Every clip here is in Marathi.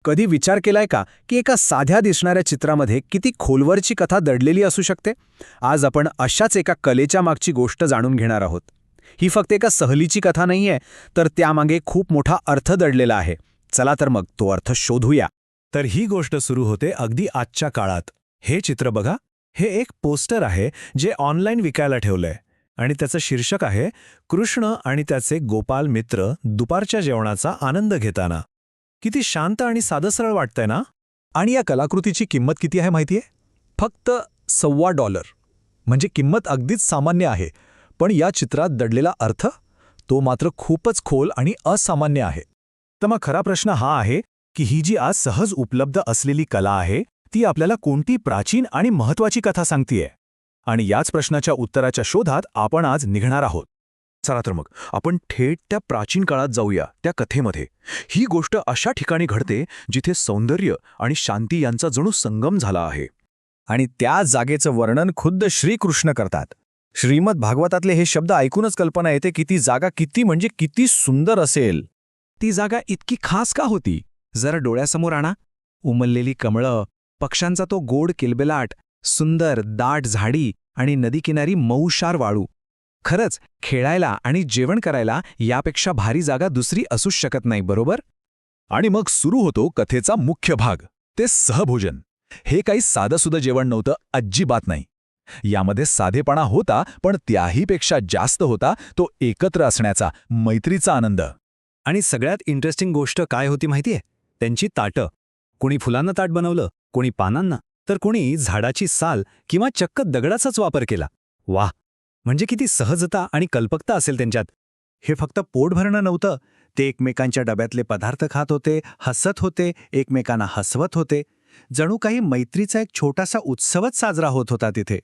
कधी विचार केलाय का की एका साध्या दिसणाऱ्या चित्रामध्ये किती खोलवरची कथा दडलेली असू शकते? आज आपण अशाच एका कलेच्या मागची गोष्ट जाणून घेणार आहोत. ही फक्त एका सहलीची कथा नाहीये, तर त्यामागे खूप मोठा अर्थ दडलेला आहे. चला तर मग तो अर्थ शोधूया. तर ही गोष्ट सुरू होते अगदी आजच्या काळात. हे चित्र बघा, हे एक पोस्टर आहे जे ऑनलाईन विकायला ठेवलंय आणि त्याचं शीर्षक आहे कृष्ण आणि त्याचे गोपाल मित्र दुपारच्या जेवणाचा आनंद घेताना. किती शांत आणि साधं-सरळ वाटतंय ना? आणि या कलाकृतीची किंमत किती आहे माहितीये? फक्त $1.25. म्हणजे किंमत अगदीच सामान्य आहे, पण या चित्रात दडलेला अर्थ तो मात्र खूपच खोल आणि असामान्य आहे. तर मग खरा प्रश्न हा आहे की ही जी आज सहज उपलब्ध असलेली कला आहे ती आपल्याला कोणती प्राचीन आणि महत्वाची कथा सांगतीये? आणि याच प्रश्नाच्या उत्तराच्या शोधात आपण आज निघणार आहोत. चला तर मग आपण थेट त्या प्राचीन काळात जाऊया, त्या कथेमध्ये. ही गोष्ट अशा ठिकाणी घडते जिथे सौंदर्य आणि शांती यांचा जणू संगम झाला आहे. आणि त्या जागेचं वर्णन खुद्द श्रीकृष्ण करतात. श्रीमद भागवतातले हे शब्द ऐकूनच कल्पना येते की ती जागा किती म्हणजे किती सुंदर असेल. ती जागा इतकी खास का होती? जरा डोळ्यासमोर आणा. उमललेली कमळं, पक्ष्यांचा तो गोड किलबिलाट, सुंदर दाट झाडी आणि नदीकिनारी मऊशार वाळू. खरंच खेळायला आणि जेवण करायला यापेक्षा भारी जागा दुसरी असूच शकत नाही, बरोबर? आणि मग सुरू होतो कथेचा मुख्य भाग, ते सहभोजन. हे काही साधंसुधं जेवण नव्हतं, अजिबात नाही. यामध्ये साधेपणा होता, पण त्याहीपेक्षा जास्त होता तो एकत्र असण्याचा, मैत्रीचा आनंद. आणि सगळ्यात इंटरेस्टिंग गोष्ट काय होती माहितीये? त्यांची ताटं. कोणी फुलांना ताट बनवलं, कोणी पानांना, तर कोणी झाडाची साल किंवा चक्क दगडाचाच वापर केला. वाह, म्हणजे किती सहजता आणि कल्पकता असेल त्यांच्यात. हे फक्त पोट भरणं नव्हतं, ते एकमेकांच्या डब्यातले पदार्थ खात होते, हसत होते, एकमेकांना हसवत होते. जणू काही मैत्रीचा एक छोटासा उत्सवच साजरा होत होता तिथे.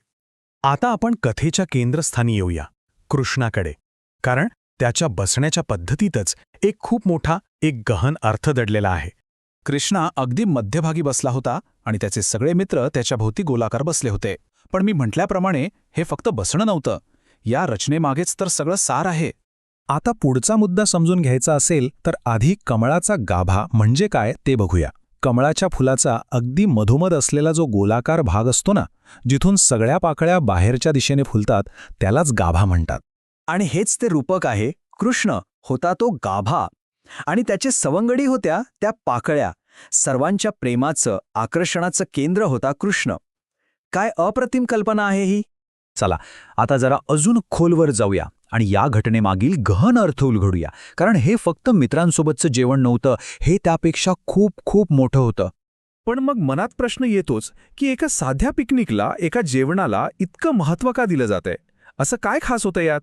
आता आपण कथेच्या केंद्रस्थानी येऊया, कृष्णाकडे. कारण त्याच्या बसण्याच्या पद्धतीतच एक खूप मोठा, एक गहन अर्थ दडलेला आहे. कृष्णा अगदी मध्यभागी बसला होता आणि त्याचे सगळे मित्र त्याच्या भोवती गोलाकार बसले होते. पण मी म्हटल्याप्रमाणे हे फक्त बसणं नव्हतं, या रचनेमागेच तर सगळं सार आहे. आता पुढचा मुद्दा समजून घ्यायचा असेल तर आधी कमळाचा गाभा म्हणजे काय ते बघूया. कमळाच्या फुलाचा अगदी मधोमध असलेला जो गोलाकार भाग असतो ना, जिथून सगळ्या पाकळ्या बाहेरच्या दिशेने फुलतात, त्यालाच गाभा म्हणतात. आणि हेच ते रूपक आहे. कृष्ण होता तो गाभा आणि त्याचे सवंगडी होत्या त्या पाकळ्या. सर्वांच्या प्रेमाचं, आकर्षणाचं केंद्र होता कृष्ण. काय अप्रतिम कल्पना आहे ही. चला आता जरा अजून खोलवर जाऊया आणि या घटनेमागील गहन अर्थ उलगडूया. कारण हे फक्त मित्रांसोबतचं जेवण नव्हतं, हे त्यापेक्षा खूप खूप मोठं होतं. पण मग मनात प्रश्न येतोच की एका साध्या पिकनिकला, एका जेवणाला इतकं महत्त्व का दिलं जातंय? असं काय खास होतं यात?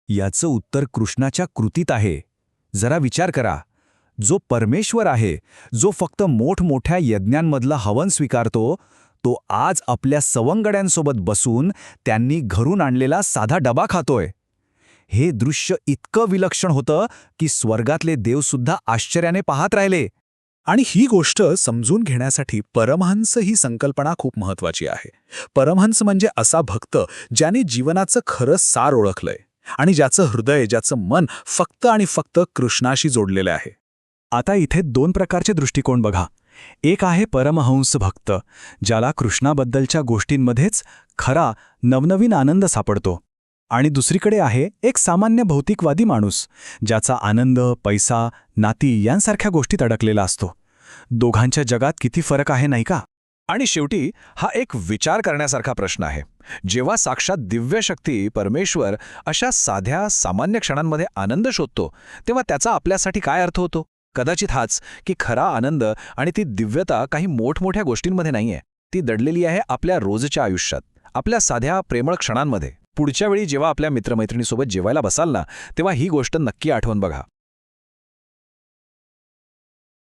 याचं उत्तर कृष्णाच्या कृतीत आहे. जरा विचार करा. जो परमेश्वर आहे, जो फक्त मोठमोठ्या यज्ञांमधला हवन स्वीकारतो, तो आज आपल्या सवंगड्यांसोबत बसून त्यांनी घरून आणलेला साधा डबा खातोय. हे दृश्य इतकं विलक्षण होतं की स्वर्गातले देवसुद्धा आश्चर्याने पाहत राहिले. आणि ही गोष्ट समजून घेण्यासाठी परमहंस ही संकल्पना खूप महत्वाची आहे. परमहंस म्हणजे असा भक्त ज्याने जीवनाचं खरं सार ओळखलंय आणि ज्याचं हृदय, ज्याचं मन फक्त आणि फक्त कृष्णाशी जोडलेलं आहे. आता इथे दोन प्रकारचे दृष्टिकोन बघा. एक आहे परमहंस भक्त, ज्याला कृष्णाबद्दलच्या गोष्टींमध्येच खरा नवनवीन आनंद सापडतो. आणि दुसरीकडे आहे एक सामान्य भौतिकवादी माणूस, ज्याचा आनंद, पैसा, नाती यांसारख्या गोष्टीत अडकलेला असतो. दोघांच्या जगात किती फरक आहे नाही का? आणि शेवटी हा एक विचार करण्यासारखा प्रश्न आहे. जेव्हा साक्षात दिव्य शक्ती परमेश्वर अशा साध्या सामान्य क्षणांमध्ये आनंद शोधतो, तेव्हा त्याचा आपल्यासाठी काय अर्थ होतो? कदाचित हाच की खरा आनंद आणि ती दिव्यता काही मोठमोठ्या गोष्टींमध्ये नाहीये. ती दडलेली आहे आपल्या रोजच्या आयुष्यात, आपल्या साध्या प्रेमळ क्षणांमध्ये. पुढच्या वेळी जेव्हा आपल्या मित्रमैत्रिणीसोबत जेवायला बसाल ना, तेव्हा ही गोष्ट नक्की आठवून बघा.